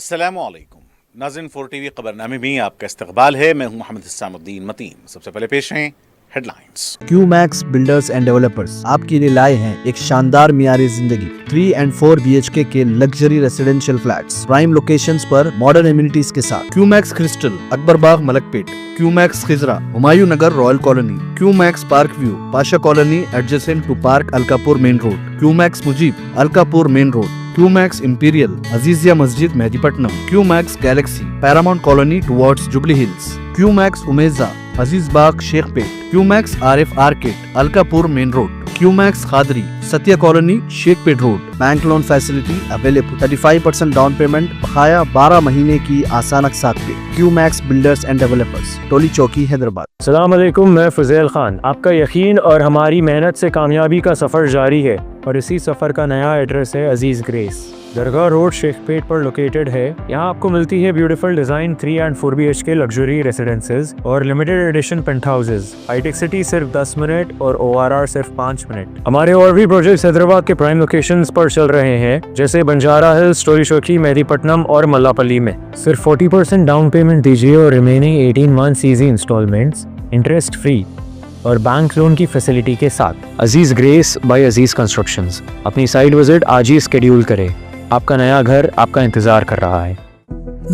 السلام علیکم ناظرین، 4 TV خبر نامے میں آپ کا استقبال ہے۔ میں ہوں محمد حسام الدین متین۔ سب سے پہلے پیش ہیں headlines. Q Max builders and developers آپ کے لیے لائے ہیں ایک شاندار معیاری زندگی 3 and 4 BHK کے luxury residential flats prime locations پر ماڈرن ایمینٹیز کے ساتھ۔ Q Max Crystal Akbar Bagh Malakpet, Q Max Khizra Humayun Nagar Royal Colony, Q Max Park View Pasha Colony adjacent to park Alkapur Main Road, Q Max Mujeeb Alkapur Main Road, Q Max Imperial Azizia Masjid Mehdipatnam, Q Max Galaxy Paramount Colony towards Jubilee Hills, Q Max Umeza Aziz Bagh Shaikpet, Q Max RF Arcade Alkapur Main Road, Q Max Khadri Satya Colony Shaikpet Road. Bank loan facility available, 35% down payment بقایا 12 مہینے کی آسان اقساط پہ۔ کیو Max builders and developers, Toli Chowki Hyderabad. السلام علیکم، میں فضیل خان۔ آپ کا یقین اور ہماری محنت سے کامیابی کا سفر جاری ہے، اور اسی سفر کا نیا ایڈریس ہے عزیز گریس، درگاہ روڈ شیخ پیٹ پر لوکیٹڈ ہے۔ یہاں آپ کو ملتی ہے beautiful design 3 and 4 BHK luxury residences اور limited edition penthouses. Hitec City صرف 10 منٹ اور ORR صرف 5 منٹ۔ ہمارے اور بھی پروجیکٹس حیدرآباد کے پرائم لوکیشنز پر چل رہے ہیں، جیسے بنجارہ ہلز، ٹولی چوکی، مہدی پٹنم اور ملاپلی میں۔ صرف 40% ڈاؤن پیمنٹ دیجیے اور remaining 18 months easy instalments interest free اور بینک لون کی فیسلٹی کے ساتھ۔ عزیز گریس بائی عزیز کنسٹرکشنز۔ اپنی سائٹ وزٹ آج ہی اسکیڈیول کریں، آپ کا نیا گھر آپ کا انتظار کر رہا ہے۔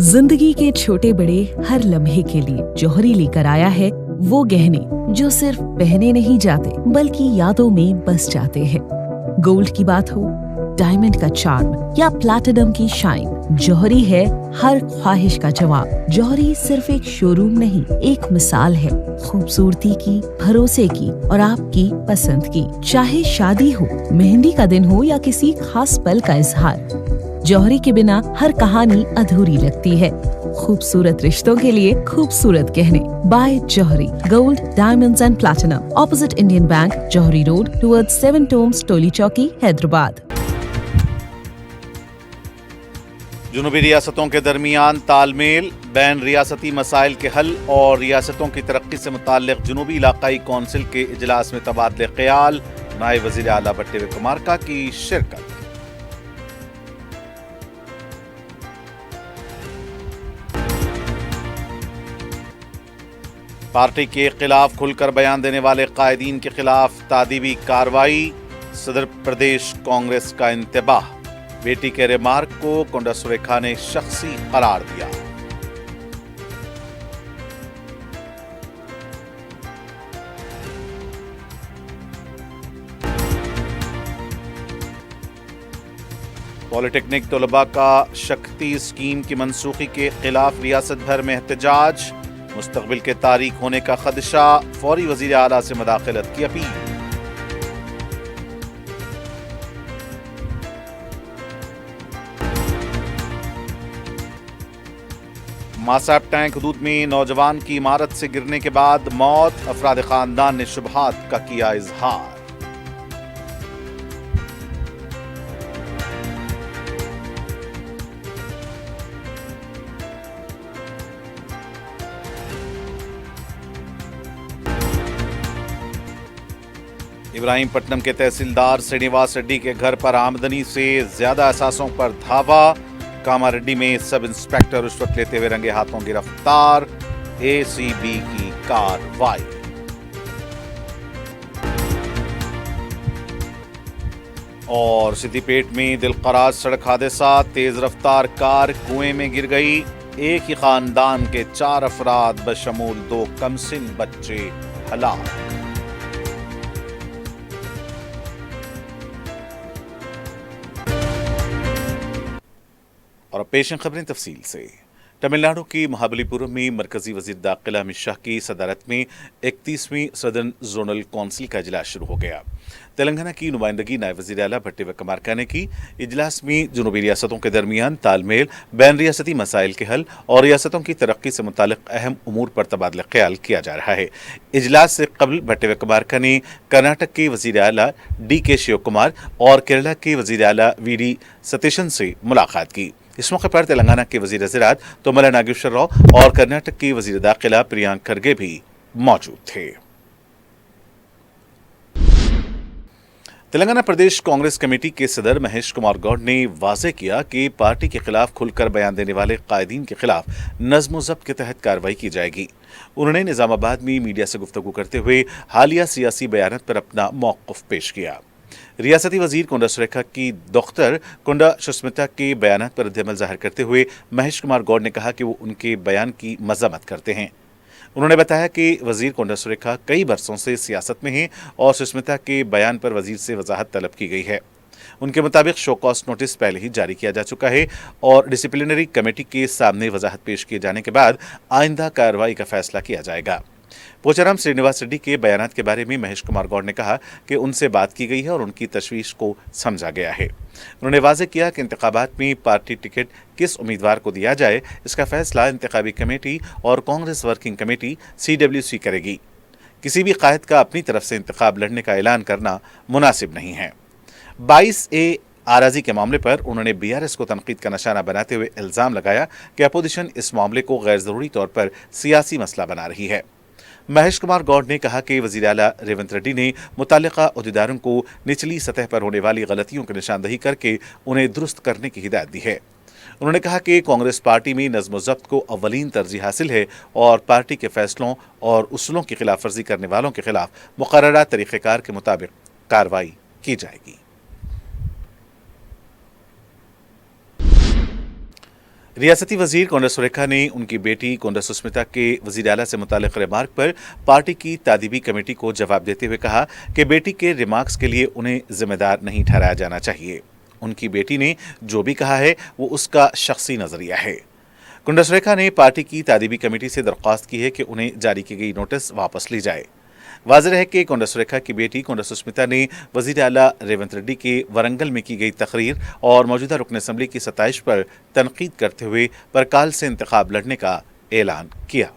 زندگی کے چھوٹے بڑے ہر لمحے کے لیے جوہری لے کر آیا ہے وہ گہنے جو صرف پہنے نہیں جاتے بلکہ یادوں میں بس جاتے ہیں۔ گولڈ کی بات ہو، ڈائمنڈ کا چارم یا پلاٹینم کی شائن، جوہری ہے ہر خواہش کا جواب۔ جوہری صرف ایک شو روم نہیں، ایک مثال ہے خوبصورتی کی، بھروسے کی اور آپ کی پسند کی۔ چاہے شادی ہو، مہندی کا دن ہو یا کسی خاص پل کا اظہار، جوہری کے بنا ہر کہانی ادھوری لگتی ہے۔ خوبصورت رشتوں کے لیے خوبصورت گہنے بائے جوہری، gold, diamonds and platinum, opposite Indian bank, جوہری روڈ ٹورڈ 7 Tombs، ٹولی چوکی، حیدرآباد۔ جنوبی ریاستوں کے درمیان تال میل، بین ریاستی مسائل کے حل اور ریاستوں کی ترقی سے متعلق جنوبی علاقائی کونسل کے اجلاس میں تبادلہ خیال، نائب وزیر اعلیٰ بٹے وکرمارکا کی شرکت۔ پارٹی کے خلاف کھل کر بیان دینے والے قائدین کے خلاف تادیبی کارروائی، صدر پردیش کانگریس کا انتباہ، بیٹی کے ریمارک کو کنڈا سریکھا نے شخصی قرار دیا۔ پولی ٹیکنک طلباء کا شکتی اسکیم کی منسوخی کے خلاف ریاست بھر میں احتجاج، مستقبل کے تاریک ہونے کا خدشہ، فوری وزیر اعلیٰ سے مداخلت کی اپیل۔ ماساپ ٹینک حدود میں نوجوان کی عمارت سے گرنے کے بعد موت، افراد خاندان نے شبہات کا کیا اظہار۔ ابراہیم پٹنم کے تحصیلدار سرینیواس ریڈی کے گھر پر آمدنی سے زیادہ اثاثوں پر دھاوا، کاما ریڈی میں سب انسپکٹر رشوت لیتے ہوئے رنگے ہاتھوں گرفتار، ACB کی کارروائی۔ اور سدھی پیٹ میں دلقراز سڑک حادثہ، تیز رفتار کار کنویں میں گر گئی، ایک ہی خاندان کے 4 افراد بشمول 2 کمسن بچے ہلاک۔ اور اب پیش ہیں خبریں تفصیل سے۔ تمل ناڈو کی مہابلی پورم میں مرکزی وزیر داخلہ امت شاہ کی صدارت میں 31ویں سدرن زونل کونسل کا اجلاس شروع ہو گیا۔ تلنگانہ کی نمائندگی نائب وزیر اعلیٰ بھٹے وکرمارکا نے کی۔ اجلاس میں جنوبی ریاستوں کے درمیان تال میل، بین ریاستی مسائل کے حل اور ریاستوں کی ترقی سے متعلق اہم امور پر تبادلہ خیال کیا جا رہا ہے۔ اجلاس سے قبل بھٹے وکرمارکا نے کرناٹک کے وزیر اعلیٰ DK شیو کمار اور کیرلا کے وزیر اعلیٰ VD ستیشن سے ملاقات کی۔ اس موقع پر تلنگانہ کے وزیر زراعت توملا ناگیشور راؤ اور کرناٹک کی وزیر داخلہ پریانک کھرگے بھی موجود تھے۔ तेलंगाना प्रदेश कांग्रेस कमेटी के सदर महेश कुमार गौड़ ने वाज़ेह किया कि पार्टी के खिलाफ खुलकर बयान देने वाले कायदीन के खिलाफ नज़्म ज़ब्त के तहत कार्रवाई की जाएगी। उन्होंने निज़ामाबाद में मीडिया से गुफ्तगू करते हुए हालिया सियासी बयानत पर अपना मौक़िफ़ पेश किया। रियासती वजीर कोंडा सुरेखा की दख्तर कोंडा सुष्मिता के बयानत पर रद्द-ए-अमल जाहिर करते हुए महेश कुमार गौड़ ने कहा कि वो उनके बयान की मज़म्मत करते हैं। उन्होंने बताया कि वजीर कोंडा सुरेखा कई बरसों से सियासत में हैं और सुष्मिता के बयान पर वजीर से वजाहत तलब की गई है। उनके मुताबिक शो कॉज नोटिस पहले ही जारी किया जा चुका है और डिसिप्लिनरी कमेटी के सामने वजाहत पेश किए जाने के बाद आइंदा कार्रवाई का फैसला किया जाएगा। पोचाराम श्रीनिवास रेड्डी के बयानात के बारे में महेश कुमार गौड़ ने कहा कि उनसे बात की गई है और उनकी तशवीश को समझा गया है। उन्होंने वाज़ेह किया कि इंतखाबात में पार्टी टिकट किस उम्मीदवार को दिया जाए, इसका फैसला इंतखाबी कमेटी और कांग्रेस वर्किंग कमेटी CWC करेगी। किसी भी कायद का अपनी तरफ से इंतखाब लड़ने का ऐलान करना मुनासिब नहीं है। 22A आराजी के मामले पर उन्होंने BRS को तनकीद का निशाना बनाते हुए इल्ज़ाम लगाया कि अपोजिशन इस मामले को गैर ज़रूरी तौर पर सियासी मसला बना रही है। महेश कुमार गौड़ ने कहा कि वज़ीर आला रेवंत रेड्डी ने मुताल्लिक़ा अहदेदारों को निचली सतह पर होने वाली गलतियों की निशानदही करके उन्हें दुरुस्त करने की हिदायत दी है। उन्होंने कहा कि कांग्रेस पार्टी में नज़्म व ज़ब्त को अव्वलीन तरजीह हासिल है और पार्टी के फैसलों और उसूलों की खिलाफ वर्जी करने वालों के खिलाफ मुकर्ररा तरीक़ेकार के मुताबिक कार्रवाई की जाएगी। रियासती वजीर कोंडा सुरेखा ने उनकी बेटी कोंडा सुष्मिता के वजीर आला से मुतालिक रिमार्क पर पार्टी की तादीबी कमेटी को जवाब देते हुए कहा कि बेटी के रिमार्क्स के लिए उन्हें जिम्मेदार नहीं ठहराया जाना चाहिए। उनकी बेटी ने जो भी कहा है वो उसका शख्सी नजरिया है। कोंडा सुरेखा ने पार्टी की तादीबी कमेटी से दरख्वास्त की है कि उन्हें जारी की गई नोटिस वापस ली जाए। वाज़ेह है कि कोंडा सुरेखा की बेटी कोंडा सुष्मिता ने वज़ीर आला रेवंत रेड्डी के वरंगल में की गई तकरीर और मौजूदा रुकन असम्बली की सताइश पर तनकीद करते हुए परकाल से इंतखाब लड़ने का ऐलान किया।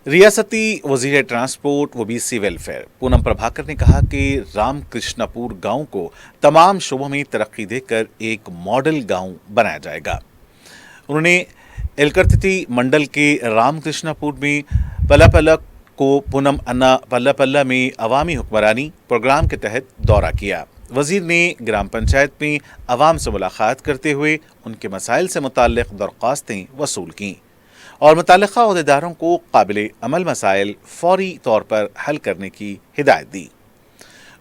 रियासती वजीर ट्रांसपोर्ट व BC वेलफेयर पूनम प्रभाकर ने कहा कि रामकृष्णपुर गांव को तमाम शोबों में तरक्की देकर एक मॉडल गांव बनाया जाएगा। उन्होंने एलकर्तिथी मंडल के रामकृष्णपुर में पल्ला को पूनम अन्ना पल्ला में अवामी हुक्मरानी प्रोग्राम के तहत दौरा किया। वजीर ने ग्राम पंचायत में अवाम से मुलाकात करते हुए उनके मसाइल से मुताल्लिक दरख्वास्तें वसूल की और मुताल्लिका अहदेदारों को काबिल अमल मसाइल फौरी तौर पर हल करने की हिदायत दी।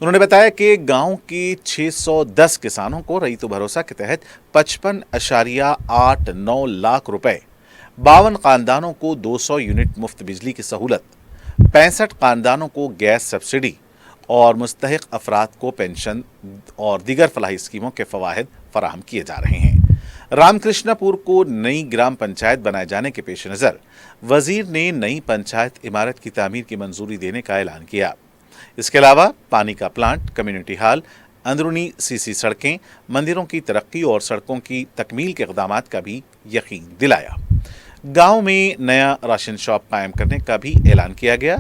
उन्होंने बताया कि गांव के 610 किसानों को रईतो भरोसा के तहत 55.89 लाख रुपए, 52 खानदानों को 200 यूनिट मुफ्त बिजली की सहूलत, 65 खानदानों को गैस सब्सिडी और मुस्तहिक अफराद को पेंशन और दीगर फलाही स्कीमों के फवाहिद फराहम किए जा रहे हैं। रामकृष्णपुर को नई ग्राम पंचायत बनाए जाने के पेश नज़र वजीर ने नई पंचायत इमारत की तामीर की मंजूरी देने का ऐलान किया। इसके अलावा पानी का प्लांट, कम्युनिटी हॉल, अंदरूनी CC सड़कें, मंदिरों की तरक्की और सड़कों की तकमील के इक़दामात का भी यकीन दिलाया। गांव में नया राशन शॉप कायम करने का भी ऐलान किया गया।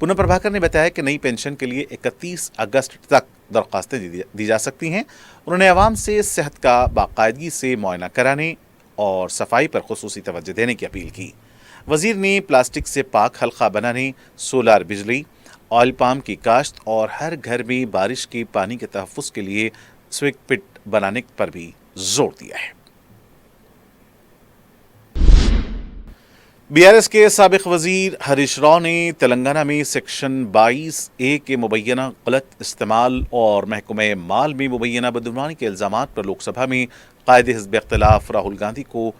पूनम प्रभाकर ने बताया कि नई पेंशन के लिए 31 अगस्त तक दरख्वास्तें दी जा सकती हैं। उन्होंने आवाम से सेहत का बाकायदगी से मुआयना कराने और सफाई पर खुसूसी तवज्जो देने की अपील की। वजीर ने प्लास्टिक से पाक हल्का बनाने, सोलार बिजली, ऑयल पाम की काश्त और हर घर में बारिश के पानी के तहफ़्फ़ुज़ के लिए स्विक पिट बनाने पर भी जोर दिया है। BRS के साबिक़ वजीर हरीश राव ने तेलंगाना में सेक्शन 22A के मुबैना गलत इस्तेमाल और महकमे माल में मुबैना बदगुमानी के इल्ज़ामात पर लोकसभा में कायद हिज़्ब इख्तिलाफ राहुल गांधी को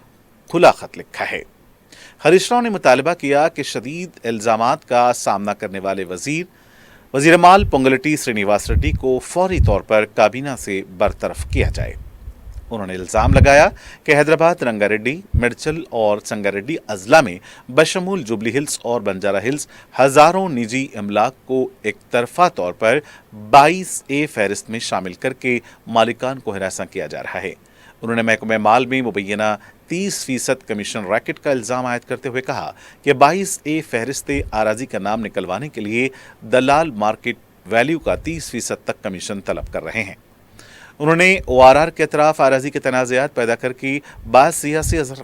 खुला खत लिखा है। हरीश राव ने मुतालबा किया कि शदीद इल्ज़ामात का सामना करने वाले वज़ीर माल पोंगुलेटी श्रीनिवास रेड्डी को फौरी तौर पर काबीना से बरतरफ किया जाए। उन्होंने इल्ज़ाम लगाया कि हैदराबाद, रंगारेड्डी, मेडचल और संगारेड्डी अजला में बशमूल जुबली हिल्स और बंजारा हिल्स हज़ारों निजी इमलाक को एक तरफा तौर पर 22A फहरिस्त में शामिल करके मालिकान को हिरासा किया जा रहा है। उन्होंने महकमे माल में मुबैना 30% कमीशन रैकेट का इल्ज़ाम आयद करते हुए कहा कि 22A फहरिस्त आराजी का नाम निकलवाने के लिए दलाल मार्केट वैल्यू का 30% तक कमीशन तलब कर रहे हैं। उन्होंने ORR के अतराफ आराजी के तनाज़ात पैदा करके बाज़ सियासी असर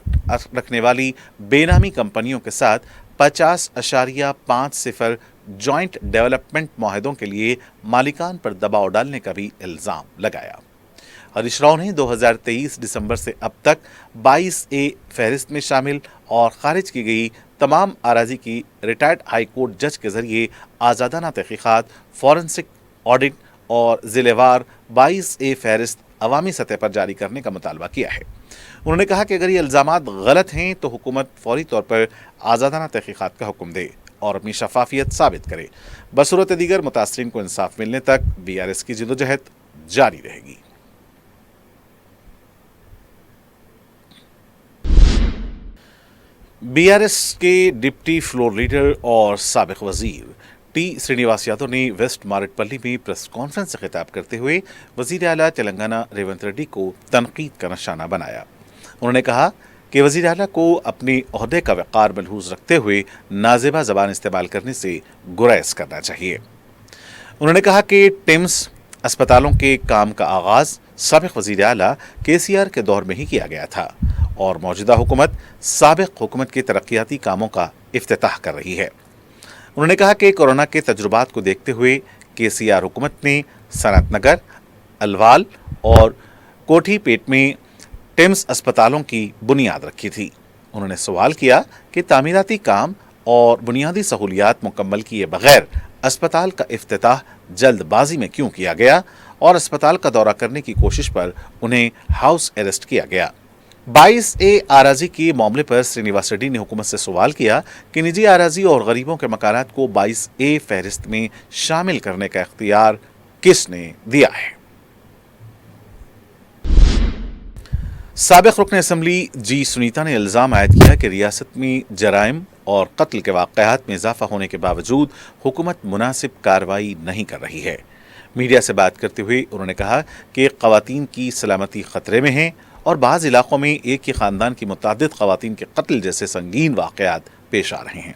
रखने वाली बेनामी कंपनियों के साथ 50.50 जॉइंट डेवलपमेंट माहदों के लिए मालिकान पर दबाव डालने का भी इल्जाम लगाया। हरीश राव ने 2023 दिसंबर से अब तक 22A फहरिस्त में शामिल और खारिज की गई तमाम अराजी की रिटायर्ड हाई कोर्ट जज के जरिए आज़ादाना तहकीकात, फॉरेंसिक ऑडिट और जिलेवार 22A फहरिस्त अवामी सतह पर जारी करने का मुतालबा किया है। उन्होंने कहा कि अगर ये इल्जामात गलत हैं तो हुकूमत फौरी तौर पर आज़ादाना तहकीकात का हुक्म दे और अपनी शफाफियत साबित करे। बसूरत दीगर मुतासरीन को इंसाफ मिलने तक BRS की जिदोजहद जारी रहेगी। BRS के डिप्टी फ्लोर लीडर और साबिक वजीर टी श्रीनिवास यादव ने वेस्ट मारेडपल्ली में प्रेस कॉन्फ्रेंस से खिताब करते हुए वजीर आला तेलंगाना रेवंत रेड्डी को तनकीद का निशाना बनाया। उन्होंने कहा कि वजीर आला को अपने ओहदे का वक़ार मलहूज रखते हुए नाज़ेबा ज़बान इस्तेमाल करने से गुरेज करना चाहिए। उन्होंने कहा कि टिम्स अस्पतालों के काम का आगाज़ साबिक वजीर आला KCR के दौर में ही किया गया था और मौजूदा हुकूमत साबिक हुकूमत के तरक्याती कामों का इफ्तिताह कर रही है। उन्होंने कहा कि कोरोना के तजुर्बात को देखते हुए KCR हुकूमत ने सनत नगर, अलवाल और कोठी पेट में टिम्स अस्पतालों की बुनियाद रखी थी। उन्होंने सवाल किया कि तामीराती काम और बुनियादी सहूलियात मुकम्मल किए बगैर अस्पताल का इफ्तिताह जल्दबाजी में क्यों किया गया और अस्पताल का दौरा करने की कोशिश पर उन्हें हाउस अरेस्ट किया गया। 22A आराजी के मामले पर श्रीनिवास रेड्डी ने हुकूमत से सवाल किया कि निजी आराजी और गरीबों के मकानात को 22A फहरिस्त में शामिल करने का इख्तियार किसने दिया है। साबिक रुकन असम्बली G सुनीता ने इल्ज़ाम आयद किया कि रियासत में जराइम और कत्ल के वाक़यात में इजाफा होने के बावजूद हुकूमत मुनासिब कार्रवाई नहीं कर रही है। मीडिया से बात करते हुए उन्होंने कहा कि ख़वातीन की सलामती ख़तरे में है और बाज़ इलाक़ों में एक ही ख़ानदान की मुतअद्दिद ख़वातीन के कत्ल जैसे संगीन वाक़यात पेश आ रहे हैं।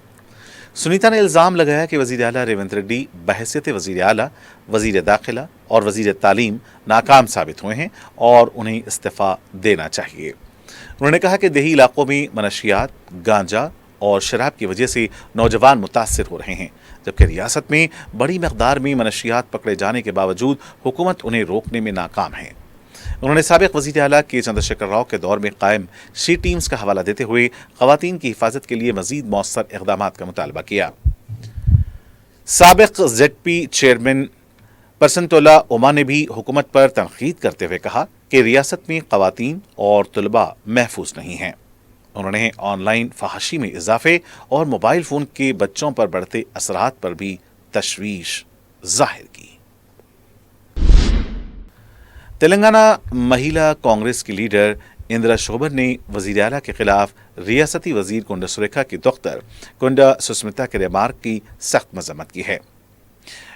सुनीता ने इल्ज़ाम लगाया कि वज़ीर आला रेवंत रेड्डी बहैसियत वज़ीर आला, वज़ीर दाखिला और वज़ीर तालीम नाकाम साबित हुए हैं और उन्हें इस्तीफ़ा देना चाहिए। उन्होंने कहा कि देही इलाक़ों में मनशियात, गांजा और शराब की वजह से नौजवान मुतासिर हो रहे हैं, जबकि रियासत में बड़ी मकदार में मनशियात पकड़े जाने के बावजूद हुकूमत उन्हें रोकने में नाकाम है। उन्होंने साबिक वज़ीर आला के चंद्रशेखर राव के दौर में कायम शी टीम्स का हवाला देते हुए ख़वातीन की हिफाजत के लिए मज़ीद मौसर इक़दामात का मुतालबा किया। साबिक ZP चेयरमैन परसनतोला उमा ने भी हुकूमत पर तनकीद करते हुए कहा कि रियासत में ख़वातीन और तलबा महफूज नहीं हैं। उन्होंने ऑनलाइन फहाशी में इजाफे और मोबाइल फ़ोन के बच्चों पर बढ़ते असरात पर भी तशवीश जाहिर की। तेलंगाना महिला कांग्रेस की लीडर इंदिरा शोभन ने वज़ीर आला के खिलाफ रियासती वज़ीर कुंडा सुरेखा की दोख्तर कुंडा सुस्मिता के रिमार्क की सख्त मजम्मत की है।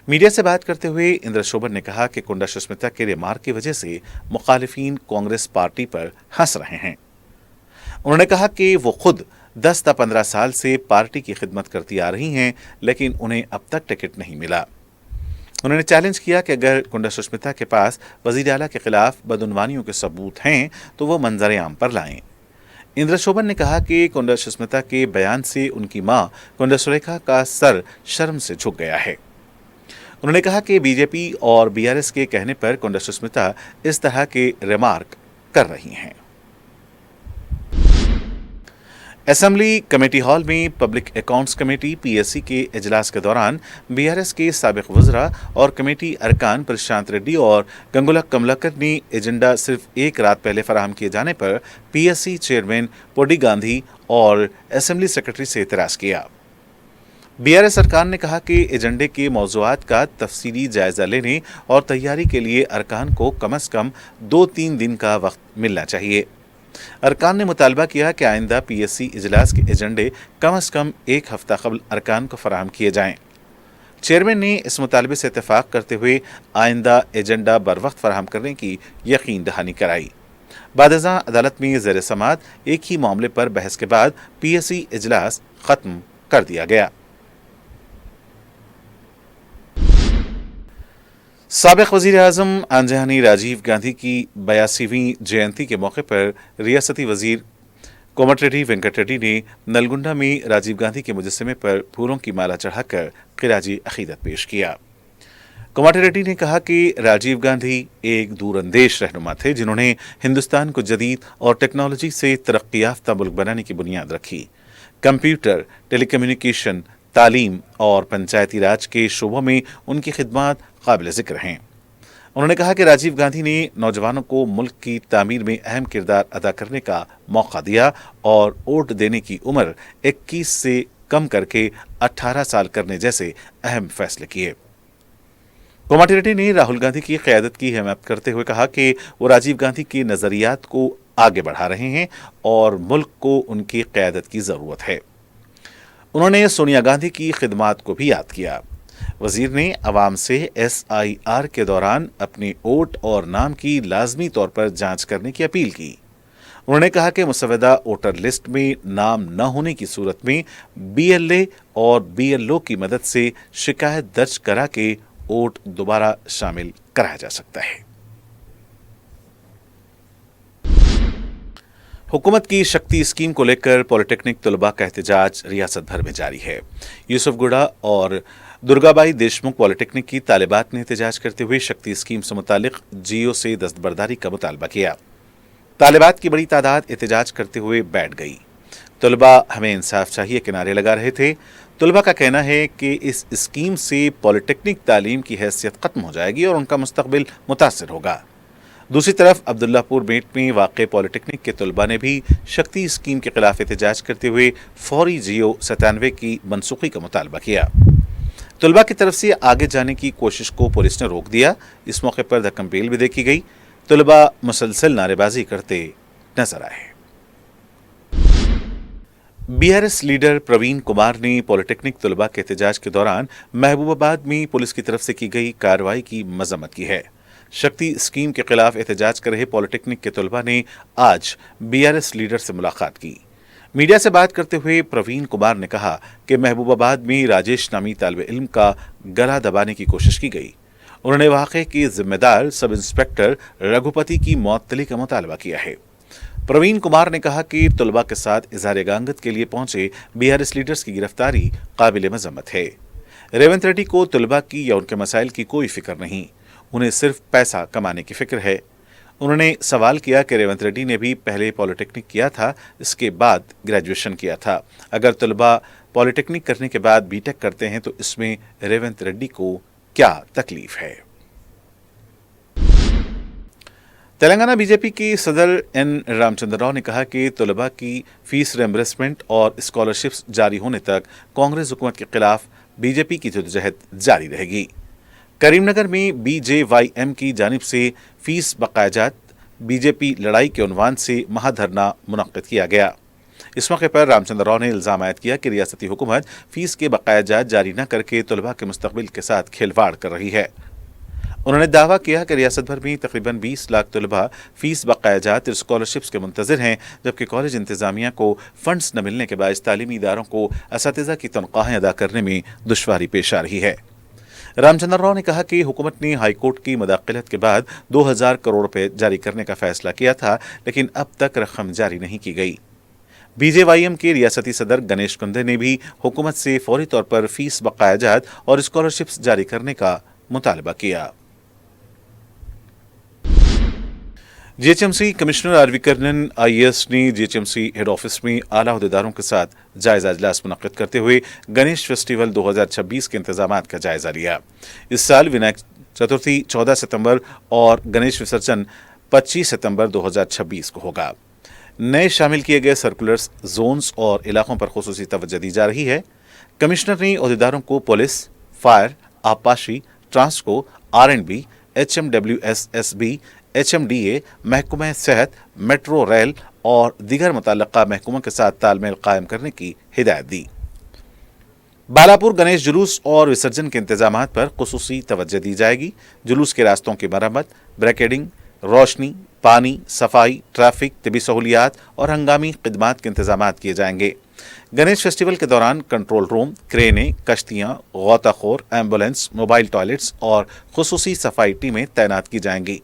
मीडिया से बात करते हुए इंदिरा शोभन ने कहा कि कुंडा सुस्मिता के रिमार्क की वजह से मुखालिफिन कांग्रेस पार्टी पर हंस रहे हैं। उन्होंने कहा कि वो खुद 10 या 15 साल से पार्टी की खिदमत करती आ रही हैं, लेकिन उन्हें अब तक टिकट नहीं मिला। उन्होंने चैलेंज किया कि अगर कुंडा सुस्मिता के पास वज़ीर आला के खिलाफ बदउनवानियों के सबूत हैं तो वो मंजर आम पर लाएं। इंदिरा शोभन ने कहा कि कुंडा सुस्मिता के बयान से उनकी मां कुंडा सुरेखा का सर शर्म से झुक गया है। उन्होंने कहा कि बीजेपी और BRS के कहने पर कुंडा सुस्मिता इस तरह के रिमार्क कर रही हैं। असेंबली कमेटी हॉल में पब्लिक अकाउंट्स कमेटी PSC के इजलास के दौरान BRS के साबिक वज़रा और कमेटी अरकान प्रशांत रेड्डी और गंगुला कमलाकर ने एजेंडा सिर्फ एक रात पहले फराहम किए जाने पर PSC चेयरमैन पोडी गांधी और असेंबली सेक्रेटरी से एतराज़ किया। BRS सरकार ने कहा कि एजेंडे के मौज़ूआत का तफसीली जायज़ा लेने और तैयारी के लिए अरकान को कम से कम 2-3 दिन का वक्त मिलना चाहिए। अरकान ने मुतालबा किया कि आइंदा PSC इजलास के एजेंडे कम से कम 1 हफ्ता कबल अरकान को फराहम किए जाएं। चेयरमैन ने इस मुतालबे से इत्तेफाक करते हुए आइंदा एजेंडा बर वक्त फराहम करने की यकीन दहानी कराई। बादशाह अदालत में ज़ेर समात एक ही मामले पर बहस के बाद PSC इजलास ख़त्म कर दिया गया। साबिक वज़ीर आज़म आंजहानी राजीव गांधी की 82वीं जयंती के मौके पर रियासती वज़ीर कोमटिरेड्डी वेंकट रेड्डी ने नलगुंडा में राजीव गांधी के मुजस्समे पर फूलों की माला चढ़ाकर खिराजी अकीदत पेश किया। कोमाटी रेड्डी ने कहा कि राजीव गांधी एक दूरंदेश रहनुमा थे जिन्होंने हिंदुस्तान को जदीद और टेक्नोलॉजी से तरक्की याफ्ता मुल्क बनाने की बुनियाद रखी। कंप्यूटर, टेलीकम्युनिकेशन, तालीम और पंचायती राज के शोबों में उनकी खिदमत काबिल जिक्र हैं। उन्होंने कहा कि राजीव गांधी ने नौजवानों को मुल्क की तामीर में अहम किरदार अदा करने का मौका दिया और वोट देने की उम्र 21 से कम करके 18 साल करने जैसे अहम फैसले किए। कोमाटी रेड्डी ने राहुल गांधी की क़यादत की हिमायत करते हुए कहा कि वो राजीव गांधी के नज़रियात को आगे बढ़ा रहे हैं और मुल्क को उनकी क़यादत की ज़रूरत है। उन्होंने सोनिया गांधी की खिदमात को भी याद किया। वजीर ने अवाम से SIR के दौरान अपने वोट और नाम की लाजमी तौर पर जांच करने की अपील की। उन्होंने कहा कि मुसवदा वोटर लिस्ट में नाम न होने की सूरत में BLA और BLO की मदद से शिकायत दर्ज करा के वोट दोबारा शामिल कराया जा सकता है। हुकूमत की शक्ति स्कीम को लेकर पॉलिटेक्निक तलबा का एहतजाज रियासत भर में जारी है। यूसुफगुड़ा और दुर्गाबाई देशमुख पॉलिटेक्निक की तालिबात ने एहतजाज करते हुए शक्ति स्कीम से मुतालिक GO से दस्तबरदारी का मुतालबा किया। तालिबात की बड़ी तादाद एहतजाज करते हुए बैठ गई। तलबा हमें इंसाफ चाहिए के नारे लगा रहे थे। तलबा का कहना है कि इस स्कीम से पॉलिटेक्निक तालीम की हैसियत खत्म हो जाएगी और उनका मुस्तकबिल मुतासर होगा। दूसरी तरफ अब्दुल्लापुर मेट में वाक़ पॉलिटेक्निक के तलबा ने भी शक्ति स्कीम के खिलाफ एहतजाज करते हुए फौरी GO 97 की मनसूखी का मुतालबा किया। तलबा की तरफ से आगे जाने की कोशिश को पुलिस ने रोक दिया। इस मौके पर धक्कम-पेल भी देखी गई। तलबा मुसलसल नारेबाजी करते नजर आए। BRS लीडर प्रवीण कुमार ने पॉलिटेक्निक तलबा के एहतजाज के दौरान महबूबाबाद में पुलिस की तरफ से की गई कार्रवाई की मजम्मत की है। शक्ति स्कीम के खिलाफ एहतजाज कर रहे पॉलिटेक्निक के तलबा ने आज BRS लीडर से मुलाकात की। मीडिया से बात करते हुए प्रवीण कुमार ने कहा कि महबूबाबाद में राजेश नामी तालिब इल्म का गला दबाने की कोशिश की गई। उन्होंने वाक़े के जिम्मेदार सब इंस्पेक्टर रघुपति की मअतली का मुतालबा किया है। प्रवीण कुमार ने कहा कि तलबा के साथ इज़हार गांगत के लिए पहुंचे BRS लीडर्स की गिरफ्तारी काबिल मजम्मत है। रेवंत रेड्डी को तलबा की या उनके मसाइल की कोई फिक्र नहीं, उन्हें सिर्फ पैसा कमाने की फिक्र है। उन्होंने सवाल किया कि रेवंत रेड्डी ने भी पहले पॉलिटेक्निक किया था, इसके बाद ग्रेजुएशन किया था। अगर तलबा पॉलिटेक्निक करने के बाद BTech करते हैं तो इसमें रेवंत रेड्डी को क्या तकलीफ है। तेलंगाना बीजेपी की सदर N रामचंद्र राव ने कहा कि तलबा की फीस रिएम्बर्समेंट और स्कॉलरशिप्स जारी होने तक कांग्रेस हुकूमत के खिलाफ बीजेपी की जद्दोजहद जारी रहेगी। करीमनगर में BJYM की जानिब से फीस बकायाजात बीजेपी लड़ाई के उन्वान से महाधरना मुनक्किद किया गया। इस मौके पर रामचंद्र राव ने इल्जाम आयद किया कि रियासती हुकूमत फीस के बकायाजात जारी न करके तलबा के मुस्तकबिल के साथ खिलवाड़ कर रही है। उन्होंने दावा किया कि रियासत भर में तकरीबन 20 लाख तलबा फीस बकायाजात और स्कॉलरशिप्स के मुंतज़िर हैं, जबकि कॉलेज इंतजामिया को फंड्स न मिलने के बायस तालीमी इदारों को असातिज़ा की तनख्वाहें अदा करने में दुश्वारी पेश आ रही है। रामचंद्र राव ने कहा कि हुकूमत ने हाई कोर्ट की मुदाखलत के बाद 2000 करोड़ रुपए जारी करने का फैसला किया था, लेकिन अब तक रकम जारी नहीं की गई। BJYM के रियासती सदर गणेश कुंदे ने भी हुकूमत से फौरी तौर पर फीस बकायाजात और स्कॉलरशिप्स जारी करने का मुतालबा किया। GHMC commissioner RV Karnan IAS ने GHMC हेड ऑफिस में आला अहदेदारों के साथ जायजा इजलास मुनक्किद करते हुए गणेश फेस्टिवल 2026 के इंतजामात का जायजा लिया। इस साल विनायक चतुर्थी 14 सितंबर और गणेश विसर्जन 25 सितंबर 2026 को होगा। नए शामिल किए गए सर्कुलर्स, जोन्स और इलाकों पर खुसूसी तवज्जो दी जा रही है। कमिश्नर ने अहदेदारों को पुलिस, फायर, आबपाशी, ट्रांसको, R&B, HMWSSB, HMDA, महकमा सेहत, मेट्रो रेल और दीगर मुतल्लका महकमों के साथ तालमेल कायम करने की हिदायत दी। बालापुर गणेश जुलूस और विसर्जन के इंतजामात पर खुसूसी तवज्जो दी जाएगी। जुलूस के रास्तों की मरम्मत, ब्रैकेडिंग, रोशनी, पानी, सफाई, ट्रैफिक, तिबी सहूलियात और हंगामी खिदमात के इंतजामात किए जाएंगे। गणेश फेस्टिवल के दौरान कंट्रोल रूम, क्रेनें, कश्तियां, गौताखोर, एम्बुलेंस, मोबाइल टॉयलेट्स और खुसूसी सफाई टीमें तैनात की जाएंगी।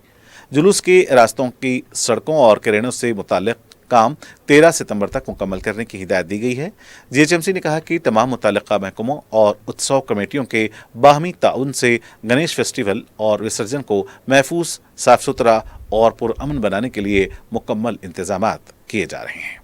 जुलूस के रास्तों की सड़कों और क्रेनों से मुताल्लिक काम 13 सितंबर तक मुकम्मल करने की हिदायत दी गई है। जीएचएमसी ने कहा कि तमाम मुतल्लिका महकमों और उत्सव कमेटियों के बाहमी ताउन से गणेश फेस्टिवल और विसर्जन को महफूज, साफ सुथरा और पुरअमन बनाने के लिए मुकम्मल इंतजामात किए जा रहे हैं।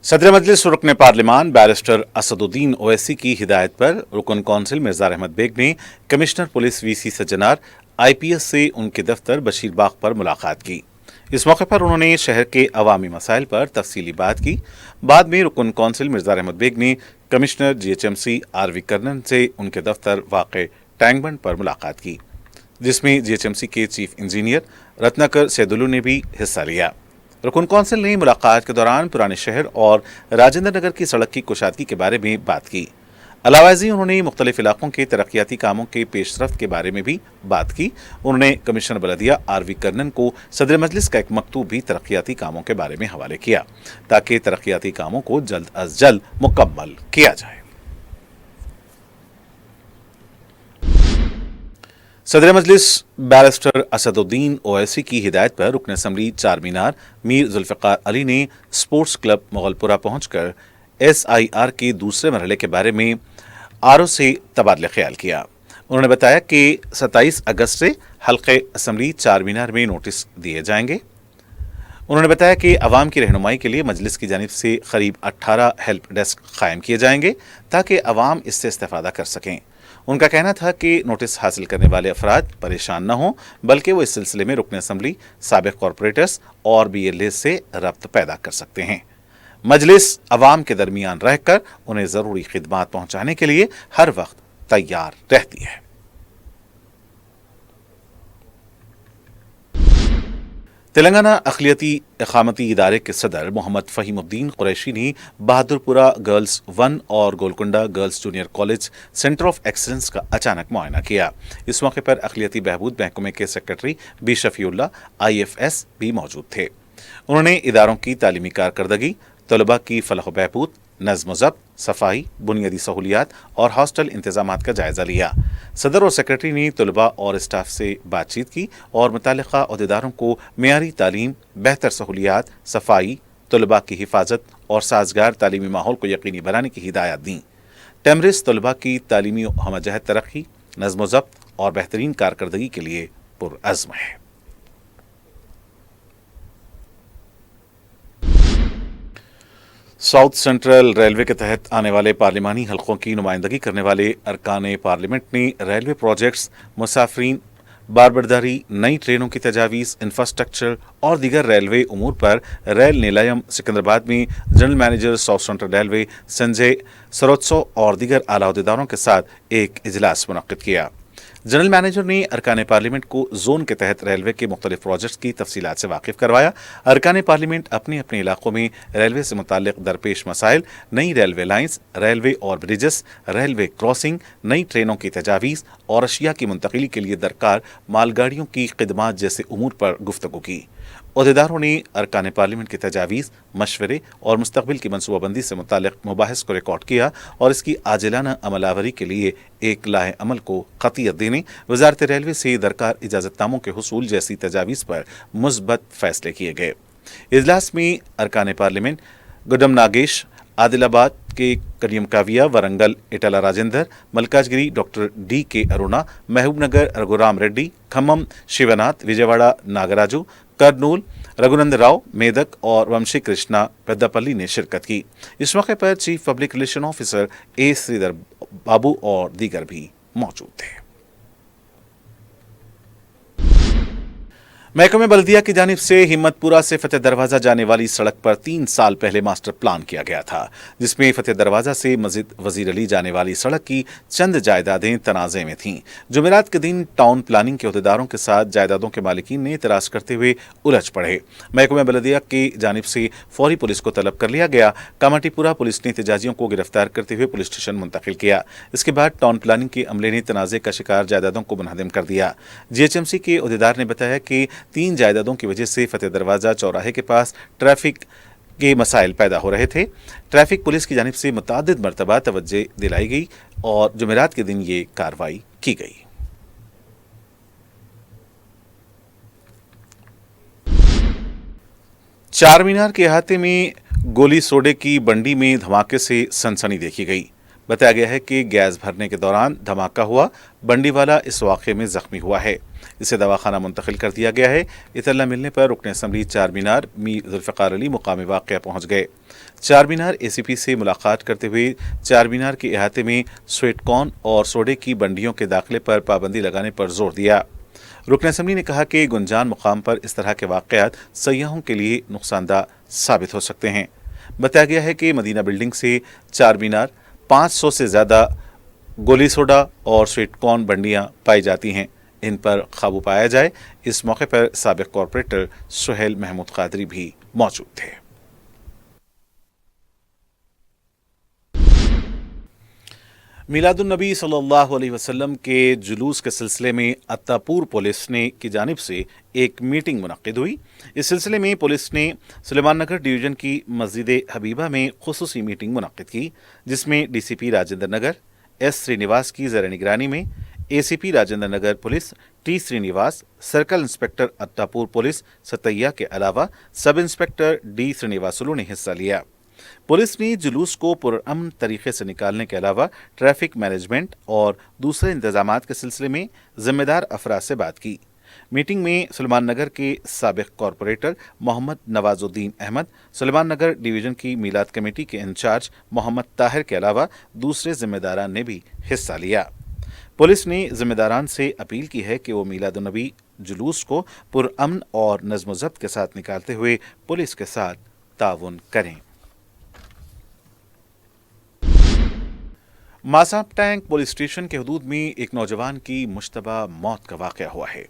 सदर मजलिस रुकन पार्लिमान बैरिस्टर असदुद्दीन ओवैसी की हिदायत पर रुकन कौंसिल मिर्जा अहमद बेग ने commissioner police VC Sajjanar IPS से उनके दफ्तर बशीरबाग पर मुलाकात की। इस मौके पर उन्होंने शहर के अवामी मसाइल पर तफसीली बात की। बाद में रुकन कौंसिल मिर्जा अहमद बेग ने कमिश्नर जीएचएमसी आरवी कर्नन से उनके दफ्तर वाक़े टैंक बंड पर मुलाकात की, जिसमें जीएचएमसी के चीफ इंजीनियर रत्नाकर सैदुल्लू ने भी हिस्सा लिया। रुकन कौंसिल ने मुलाकात के दौरान पुराने शहर और राजेंद्र नगर की सड़क की कुशादगी के बारे में बात की। अलावाजी उन्होंने मुख्तलिफ इलाकों के तरक्याती कामों के पेशरफ्त के बारे में भी बात की। उन्होंने कमिश्नर बलदिया आरवी कर्नन को सदर मजलिस का एक मकतूब भी तरक्याती कामों के बारे में हवाले किया, ताकि तरक्याती कामों को जल्द अज जल्द मुकम्मल किया जाए। सदर मजलिस बैरिस्टर असदुद्दीन ओवैसी की हिदायत पर रुकन असम्बली चार मीनार मीर जुल्फ़िकार अली ने स्पोर्ट्स क्लब मुगलपुरा पहुंचकर एसआईआर के दूसरे मरहले के बारे में आरओ से तबादला ख्याल किया। उन्होंने बताया कि 27 अगस्त से हल्के असम्बली चार मीनार में नोटिस दिए जाएंगे। उन्होंने बताया कि अवाम की रहनुमाई के लिए मजलिस की जानिब से करीब 18 हेल्प डेस्क कायम किए जाएंगे ताकि अवाम इससे इस्तेफादा कर सकें। उनका कहना था कि नोटिस हासिल करने वाले अफराद परेशान न हों, बल्कि वो इस सिलसिले में रुकन असम्बली, साबिक कॉरपोरेटर्स और बीएलए से रब्त पैदा कर सकते हैं। मजलिस अवाम के दरमियान रहकर उन्हें ज़रूरी खिदमात पहुंचाने के लिए हर वक्त तैयार रहती है। तेलंगाना अक़लियती इक़ामती इदारे के सदर मोहम्मद फ़हीमुद्दीन कुरैशी ने बहादुरपुरा गर्ल्स 1 और Golconda girls junior college centre of excellence का अचानक मुआयना किया। इस मौके पर अक़लियती बहबूद महकमे के सेक्रेटरी बी शफीउल्लाह IFS भी मौजूद थे। उन्होंने इदारों की तालीमी कारकर्दगी, तलबा की फलाह बहबूद, नज़्म ज़ब्त, सफाई, बुनियादी सहूलियात और हॉस्टल इंतजामात का जायजा लिया। सदर और सेक्रेटरी ने तलबा और स्टाफ से बातचीत की और मुतालिका अहदेदारों को मेयारी तालीम, बेहतर सहूलियात, सफाई, तलबा की हिफाजत और साजगार तालीमी माहौल को यकीनी बनाने की हिदायत दी। टेमरिस तलबा की तालीमी हमजहत तरक्की, नज़्म ज़ब्त और बेहतरीन कारकर्दगी के लिए पुरअज़्म है। साउथ सेंट्रल रेलवे के तहत आने वाले पार्लिमानी हलकों की नुमाइंदगी करने वाले अरकान पार्लियामेंट ने रेलवे प्रोजेक्ट्स, मुसाफरीन, बारबरदारी, नई ट्रेनों की तजावीज़, इंफ्रास्ट्रक्चर और दीगर रेलवे उमूर पर रेल निलायम सिकंदराबाद में general manager south central railway Sanjay सरोत्सव और दीगर आला अहदेदारों के साथ एक इजलास मुनक्किद किया। जनरल मैनेजर ने अरकान पार्लियामेंट को जोन के तहत रेलवे के मुख्तलिफ प्रोजेक्ट्स की तफसीलात से वाकिफ करवाया। अरकान पार्लियामेंट अपने अपने इलाकों में रेलवे से मुताल्लिक दरपेश मसाइल, नई रेलवे लाइन्स, रेलवे और ब्रिजेस, रेलवे क्रॉसिंग, नई ट्रेनों की तजावीज़ और अशिया की मुंतकिली के लिए दरकार मालगाड़ियों की खिदमात जैसे उमूर पर गुफ्तगू की। अहदेदारों ने अरकान पार्लियामेंट की तजावीज़, मशवरे और मुस्तकबिल की मनसूबाबंदी से मुताल्लिक मुबाहिस को रिकॉर्ड किया और इसकी आजिलाना अमलावरी के लिए एक लाहे अमल को क़तियत देने, वजारत रेलवे से दरकार इजाज़तनामों के हुसूल जैसी तजावीज़ पर मुस्बत फैसले किए गए। इजलास में अरकान पार्लियामेंट गुडम नागेश, आदिलाबाद के करियम काविया, वरंगल इटाला राजेंद्र, मल्काजगिरी डॉक्टर DK अरुणा, महबूबनगर रघुराम रेड्डी, खम्मम शिवनाथ, विजयवाड़ा नागराजू, कर्नूल रघुनंद राव, मेदक और वंशी कृष्णा पेद्दापल्ली ने शिरकत की। इस मौके पर chief public relation officer A Sridhar Babu और दीगर भी मौजूद थे। महकमे बल्दिया की जानिब से हिम्मतपुरा से फतेह दरवाजा जाने वाली सड़क पर 3 साल पहले मास्टर प्लान किया गया था, जिसमें फतेह दरवाजा से मस्जिद वजीर अली जाने वाली सड़क की चंद जायदादें तनाज़े में थीं। जुमेरात के दिन टाउन प्लानिंग के अहदेदारों के साथ जायदादों के मालिकीन ने इतराज़ करते हुए उलझ पड़े। महकमे बल्दिया की जानिब से फौरी पुलिस को तलब कर लिया गया। कामाटीपुरा पुलिस ने एहतजाजियों को गिरफ्तार करते हुए पुलिस स्टेशन मुंतकिल किया। इसके बाद टाउन प्लानिंग के अमले ने तनाज़े का शिकार जायदादों को मुनहदम कर दिया। GHMC के अहदेदार ने बताया कि 3 जायदादों की वजह से फतेह दरवाजा चौराहे के पास ट्रैफिक के मसाइल पैदा हो रहे थे। ट्रैफिक पुलिस की जानिब से मुतादिद मरतबा तवज्जो दिलाई गई और जुमेरात के दिन ये कार्रवाई की गई। चार मीनार के अहाते में गोली सोडे की बंडी में धमाके से सनसनी देखी गई। बताया गया है कि गैस भरने के दौरान धमाका हुआ। बंडी वाला इस वाक़े में जख्मी हुआ है, इसे दवाखाना मुंतकिल कर दिया गया है। इतला मिलने पर रुकन असम्बली चार मीनार मी जुल्फ़िकार अली मुकाम वाक़या पहुँच गए। चार मीनार ACP से मुलाकात करते हुए चार मीनार के अहाते में स्वीट कॉर्न और सोडे की बंडियों के दाखिले पर पाबंदी लगाने पर जोर दिया। रुकन असम्बली ने कहा कि गुंजान मुकाम पर इस तरह के वाक़यात सयाहों के लिए नुकसानदा साबित हो सकते हैं। बताया गया है कि मदीना बिल्डिंग से चार मीनार 500 से ज़्यादा गोली सोडा और स्वीट कॉर्न बंडियां पाई जाती हैं। इन पर काबू पाया जाए। इस मौके पर साबिक कॉरपोरेटर सुहेल महमूद कादरी भी मौजूद थे। मिलादुन्नबी सल्लल्लाहु अलैहि वसल्लम के जुलूस के सिलसिले में अत्तापुर पुलिस ने की जानिब से एक मीटिंग मुनक्किद हुई। इस सिलसिले में पुलिस ने सुलेमान नगर डिवीज़न की मस्जिद हबीबा में खुसूसी मीटिंग मुनक्किद की, जिसमें DCP राजेंद्र नगर S श्रीनिवास की ज़ेर निगरानी में ACP Rajendra Nagar police T Srinivas, circle inspector Attapur police Sattaiah के अलावा सब इंस्पेक्टर D श्रीनिवासुलू ने हिस्सा लिया। पुलिस ने जुलूस को पुरअमन तरीके से निकालने के अलावा ट्रैफिक मैनेजमेंट और दूसरे इंतजामात के सिलसिले में जिम्मेदार अफराद से बात की। मीटिंग में सुलेमान नगर के साबिक कॉरपोरेटर मोहम्मद नवाजुद्दीन अहमद, सुलेमान नगर डिवीज़न की मीलाद कमेटी के इंचार्ज मोहम्मद ताहिर के अलावा दूसरे जिम्मेदारान ने भी हिस्सा लिया। पुलिस ने जिम्मेदारान से अपील की है कि वो मीलादुन्नबी जुलूस को पुरअमन और नज़्म व ज़ब्त के साथ निकालते हुए पुलिस के साथ ताउन करें। मासाब टैंक पुलिस स्टेशन के हदूद में एक नौजवान की मुश्तबा मौत का वाक़या हुआ है।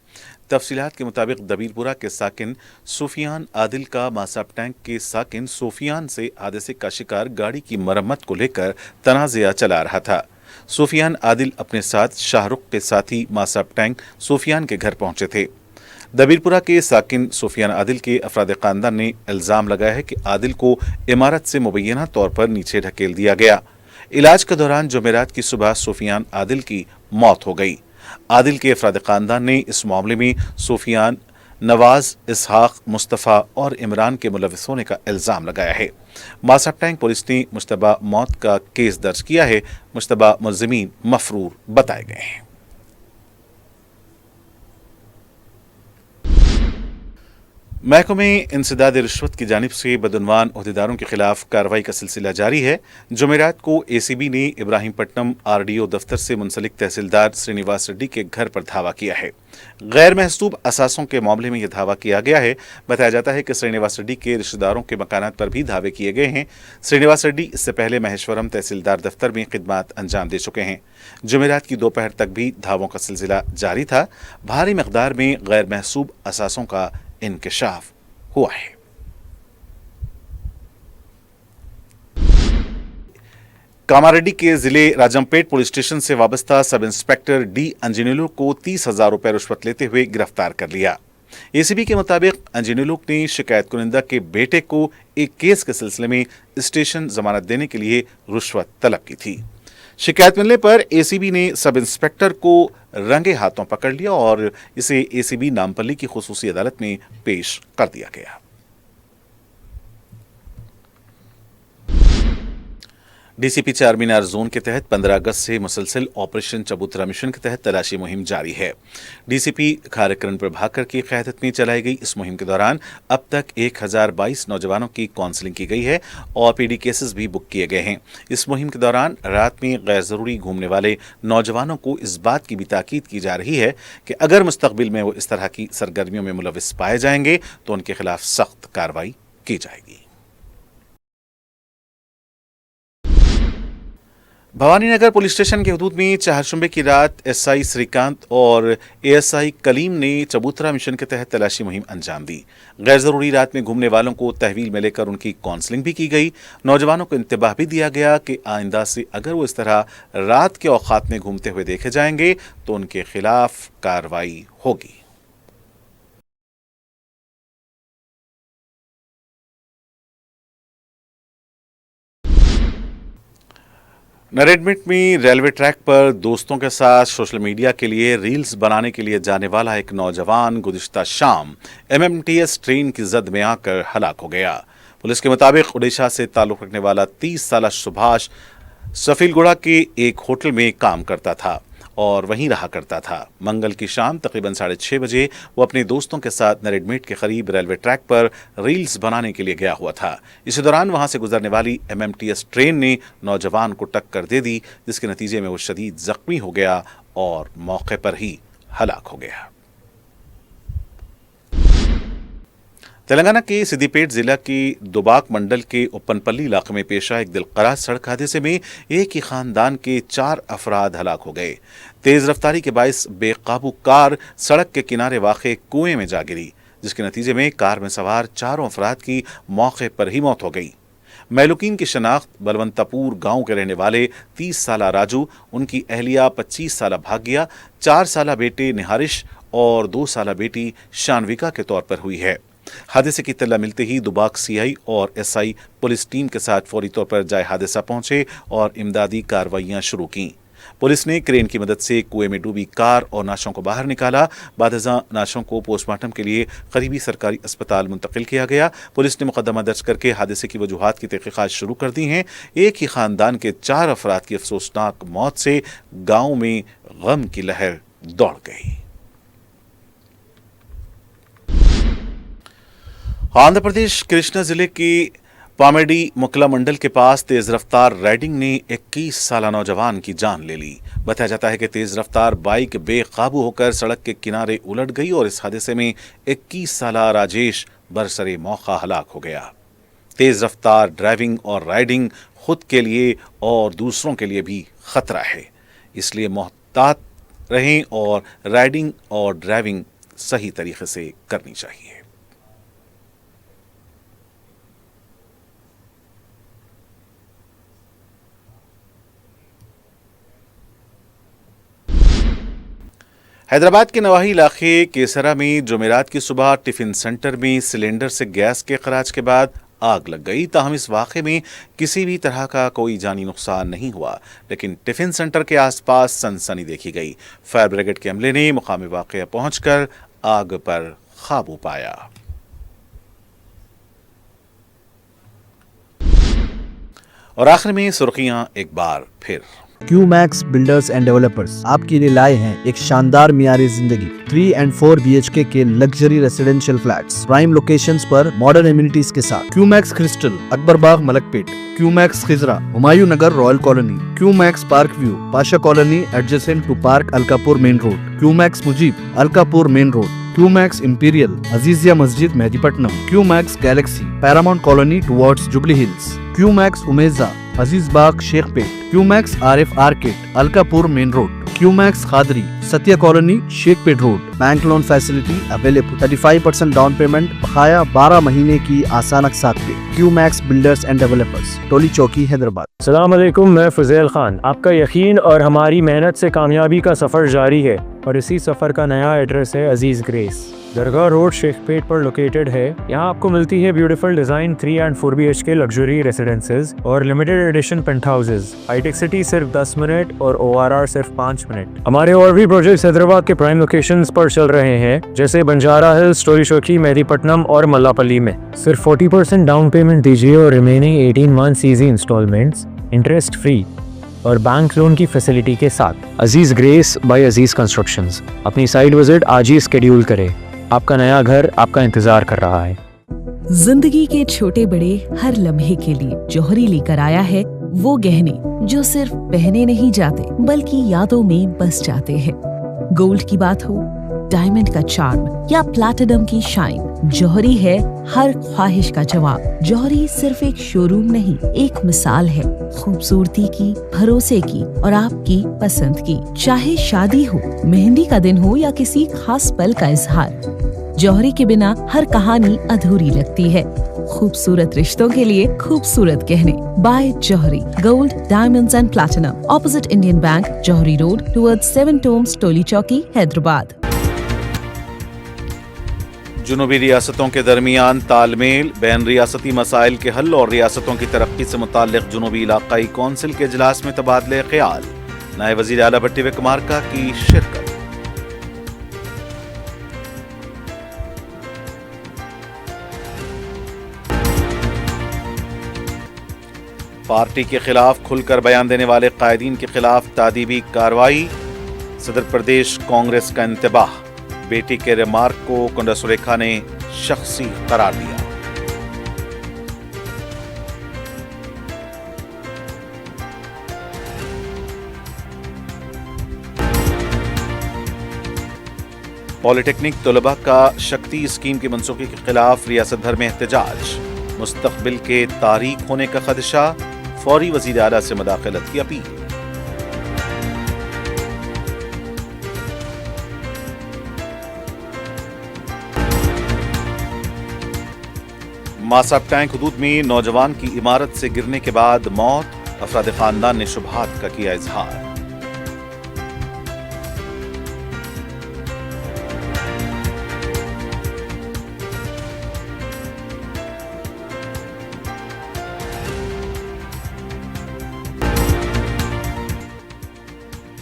तफसीलात के मुताबिक दबीरपुरा के साकिन सूफियान आदिल का मासाब टैंक के साकिन सूफियान से हादसे का शिकार गाड़ी की मरम्मत को लेकर तनाज़ा चला रहा था। सूफियान आदिल अपने साथ शाहरुख के साथी मासाब टैंक सूफियान के घर पहुंचे थे। दबीरपुरा के साकिन सूफियान आदिल के अफराद ख़ानदान ने इल्ज़ाम लगाया है कि आदिल को इमारत से मुबैना तौर पर नीचे ढकेल दिया गया। इलाज के दौरान जुमेरात की सुबह सूफियान आदिल की मौत हो गई। आदिल के अफराद ख़ानदान ने इस मामले में सूफियान, नवाज, इसहाक, मुस्तफ़ा और इमरान के मुलविस होने का इल्ज़ाम लगाया है। मासाब टैंक पुलिस ने मुश्तबा मौत का केस दर्ज किया है। मुश्तबा मुल्ज़िमीन मफरूर बताए गए हैं। महकमे इंसदाद रिश्वत की जानिब से बदउनवान ओहदेदारों के खिलाफ कार्रवाई का सिलसिला जारी है। जुमेरात को ACB ने इब्राहिमपट्टनम RDO दफ्तर से मुंसलिक तहसीलदार श्रीनिवास रेड्डी के घर पर धावा किया है। गैर महसूब असासों के मामले में यह धावा किया गया है। बताया जाता है कि श्रीनिवास रेड्डी के रिश्तेदारों के मकानात पर भी धावे किए गए हैं। श्रीनिवास रेड्डी इससे पहले महेश्वरम तहसीलदार दफ्तर में खिदमात अंजाम दे चुके हैं। जुमेरात की दोपहर तक भी धावों का सिलसिला जारी था। भारी मकदार में गैर महसूब असासों का इंकशाफ हुआ है। कामारेड्डी के जिले राजमपेट पुलिस स्टेशन से वाबस्ता सब इंस्पेक्टर D अंजनीलू को 30,000 रुपए रिश्वत लेते हुए गिरफ्तार कर लिया। ACB के मुताबिक अंजनीलू ने शिकायत कुनिंदा के बेटे को एक केस के सिलसिले में स्टेशन जमानत देने के लिए रिश्वत तलब की थी। शिकायत मिलने पर ACB ने सब इंस्पेक्टर को रंगे हाथों पकड़ लिया और इसे ACB नामपल्ली की खुसूसी अदालत में पेश कर दिया गया। DCP चार मीनार जोन के तहत 15 अगस्त से मुसलसल ऑपरेशन चबूतरा मिशन के तहत तलाशी मुहिम जारी है। DCP खारकरन प्रभाकर की क़यादत में चलाई गई इस मुहिम के दौरान अब तक 1022 नौजवानों की काउंसलिंग की गई है और PD केसेस भी बुक किए गए हैं। इस मुहिम के दौरान रात में गैर ज़रूरी घूमने वाले नौजवानों को इस बात की भी ताकीद की जा रही है कि अगर मुस्तक़बिल में वो इस तरह की सरगर्मियों में मुलविस पाए जाएंगे तो उनके खिलाफ सख्त कार्रवाई की जाएगी। भवानीनगर पुलिस स्टेशन के हदूद में चारशंबे की रात SI श्रीकांत और ASI कलीम ने चबूतरा मिशन के तहत तलाशी मुहिम अंजाम दी। गैर ज़रूरी रात में घूमने वालों को तहवील में लेकर उनकी काउंसलिंग भी की गई। नौजवानों को इंतबाह भी दिया गया कि आइंदा से अगर वो इस तरह रात के औकात में घूमते हुए देखे जाएंगे तो उनके खिलाफ कार्रवाई होगी। नरेडमेट में रेलवे ट्रैक पर दोस्तों के साथ सोशल मीडिया के लिए रील्स बनाने के लिए जाने वाला एक नौजवान गुज़िश्ता शाम एमएमटीएस ट्रेन की जद में आकर हलाक हो गया। पुलिस के मुताबिक उड़ीसा से ताल्लुक रखने वाला 30 साला सुभाष सफीलगुड़ा के एक होटल में काम करता था और वहीं रहा करता था। मंगल की शाम तकरीबन 6:30 बजे वो अपने दोस्तों के साथ नरेडमेट के करीब रेलवे ट्रैक पर रील्स बनाने के लिए गया हुआ था। इसी दौरान वहां से गुजरने वाली एमएमटीएस ट्रेन ने नौजवान को टक्कर दे दी, जिसके नतीजे में वो शदीद जख्मी हो गया और मौके पर ही हलाक हो गया। तेलंगाना के सिद्दीपेट जिला की दुबाक मंडल के उप्पनपल्ली इलाके में पेश आए एक दिलकराज सड़क हादसे में एक ही खानदान के 4 अफराद हलाक हो गए। तेज रफ्तारी के बायस बेकाबू कार सड़क के किनारे वाक़े कुएं में जा गिरी, जिसके नतीजे में कार में सवार 4 अफराद की मौके पर ही मौत हो गई। महलूकीन की शनाख्त बलवंतापुर गांव के रहने वाले 30 साला राजू, उनकी अहलिया 25 साला भाग्या, 4 साला बेटे निहारिश और 2 साला बेटी शानविका के तौर पर हुई है। हादसे की इत्तला मिलते ही दुबाक सीआई और एसआई पुलिस टीम के साथ फौरी तौर पर जाए हादसा पहुंचे और इमदादी कार्रवाइयां शुरू की। पुलिस ने क्रेन की मदद से कुएं में डूबी कार और नाशों को बाहर निकाला। बादजा नाशों को पोस्टमार्टम के लिए करीबी सरकारी अस्पताल मुंतकिल किया गया। पुलिस ने मुकदमा दर्ज करके हादसे की वजूहात की तहकीकात शुरू कर दी हैं। एक ही खानदान के 4 अफराद की अफसोसनाक मौत से गांव में गम की लहर दौड़ गई। आंध्र प्रदेश कृष्णा जिले के पामेडी मुकला मंडल के पास तेज रफ्तार राइडिंग ने 21 साला नौजवान की जान ले ली। बताया जाता है कि तेज रफ्तार बाइक बेकाबू होकर सड़क के किनारे उलट गई और इस हादसे में 21 साला राजेश बरसरे मौका हलाक हो गया। तेज रफ्तार ड्राइविंग और राइडिंग खुद के लिए और दूसरों के लिए भी खतरा है, इसलिए मोहतात रहें और राइडिंग और ड्राइविंग सही तरीके से करनी चाहिए। हैदराबाद के नवाही इलाके केसरा में जुमेरात की सुबह टिफिन सेंटर में सिलेंडर से गैस के खराज के बाद आग लग गई। ताहम इस वाक़े में किसी भी तरह का कोई जानी नुकसान नहीं हुआ, लेकिन टिफिन सेंटर के आसपास सनसनी देखी गई। फायर ब्रिगेड के अमले ने मुकामी वाक़या पहुंचकर आग पर काबू पाया। और आखिर में सुर्खियां एक बार फिर। क्यूमैक्स बिल्डर्स एंड डेवलपर्स आपके लिए लाए हैं एक शानदार मियारी जिंदगी 3 and 4 BHK के luxury residential flats prime locations पर मॉडर्न एमिनिटीज के साथ। Q Max Crystal, Akbarbagh, Malakpet. Q Max Khizra, Humayun Nagar, Royal Colony. Q Max Park View, Pasha Colony adjacent to park Alkapur Main Road. Q Max Mujeeb, Alkapur Main Road. Q Max Imperial, Azizia Masjid, Mehdipatnam. Q Max Galaxy, Paramount Colony towards Jubilee Hills. Q Max Umeza, Azizbagh, Shaikpet. Q Max Arif Arcade, Alkapur Main Road. Q Max Khadri, Satya Colony, Shaikpet Road. Bank loan facility available. 35% down payment, बकाया 12 महीने की आसान अक़सात पे। QMax builders and developers, टोली चौकी, हैदराबाद। अस्सलाम वालेकुम, मैं फज़ेल खान। आपका यकीन और हमारी मेहनत से कामयाबी का सफ़र जारी है और इसी सफ़र का नया एड्रेस है अजीज़ ग्रेस। दरगाह रोड, शेखपेट पर लोकेटेड है। यहाँ आपको मिलती है beautiful design 3 and 4 BHK luxury residences और limited edition penthouses. Hitec City सिर्फ 10 मिनट और ORR सिर्फ 5 मिनट। हमारे और भी प्रोजेक्ट्स हैदराबाद के प्राइम लोकेशंस पर चल रहे हैं, जैसे बंजारा हिल्स, टोली चौकी, मेहदीपट्टनम और मल्लापल्ली में। सिर्फ 40% डाउन पेमेंट दीजिए और remaining 18 months easy instalments interest free और बैंक लोन की फैसिलिटी के साथ। Aziz grace by Aziz constructions. अपनी साइट विजिट आज ही शेड्यूल करें। आपका नया घर आपका इंतजार कर रहा है। जिंदगी के छोटे बड़े हर लम्हे के लिए जौहरी लेकर आया है वो गहने जो सिर्फ पहने नहीं जाते बल्कि यादों में बस जाते हैं। गोल्ड की बात हो, डायमंड का चार्म या प्लैटिनम की शाइन, जौहरी है हर ख्वाहिश का जवाब। जौहरी सिर्फ एक शोरूम नहीं, एक मिसाल है खूबसूरती की, भरोसे की और आपकी पसंद की। चाहे शादी हो, मेहंदी का दिन हो या किसी खास पल का इजहार, जौहरी के बिना हर कहानी अधूरी लगती है। खूबसूरत रिश्तों के लिए खूबसूरत गहने by Jauhari. Gold, diamonds and platinum, opposite Indian bank, Jauhari road, towards 7 Tombs, Toli Chowki, Hyderabad. جنوبی ریاستوں کے درمیان تال میل، بین ریاستی مسائل کے حل اور ریاستوں کی ترقی سے متعلق جنوبی علاقائی کونسل کے اجلاس میں تبادلہ خیال، نائب وزیر اعلیٰ بھٹی وکرمارکا کی شرکت۔ پارٹی کے خلاف کھل کر بیان دینے والے قائدین کے خلاف تادیبی کارروائی، صدر پردیش کانگریس کا انتباہ، بیٹی کے ریمارک کو کنڈا سریکھا نے شخصی قرار دیا۔ پولی ٹیکنک طلباء کا شکتی اسکیم کی منسوخی کے خلاف ریاست بھر میں احتجاج، مستقبل کے تاریک ہونے کا خدشہ، فوری وزیر اعلیٰ سے مداخلت کی اپیل۔ ماساب ٹینک حدود میں نوجوان کی عمارت سے گرنے کے بعد موت، افراد خاندان نے شبہات کا کیا اظہار۔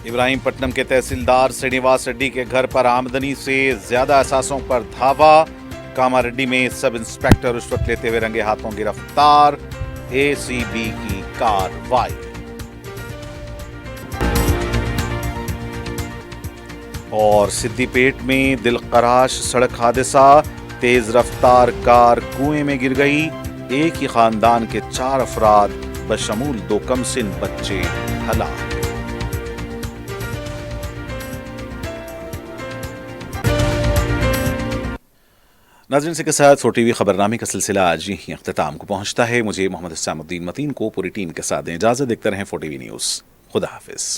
ابراہیم پٹنم کے تحصیلدار سرینیواس ریڈی کے گھر پر آمدنی سے زیادہ اثاثوں پر دھاوا، کاما ریڈی میں سب انسپکٹر رشوت لیتے ہوئے رنگے ہاتھوں گرفتار، اے سی بی کی کارروائی۔ اور سدی پیٹ میں دلخراش سڑک حادثہ، تیز رفتار کار کنویں میں گر گئی، ایک ہی خاندان کے 4 افراد بشمول 2 کم سن بچے ہلاک۔ ناظرین سے کے ساتھ 4 ٹی وی خبرنامے کا سلسلہ آج یہیں اختتام کو پہنچتا ہے۔ مجھے محمد حسام الدین متین کو پوری ٹیم کے ساتھ دیں اجازت، دیکھتے رہیں 4 ٹی وی نیوز۔ خدا حافظ۔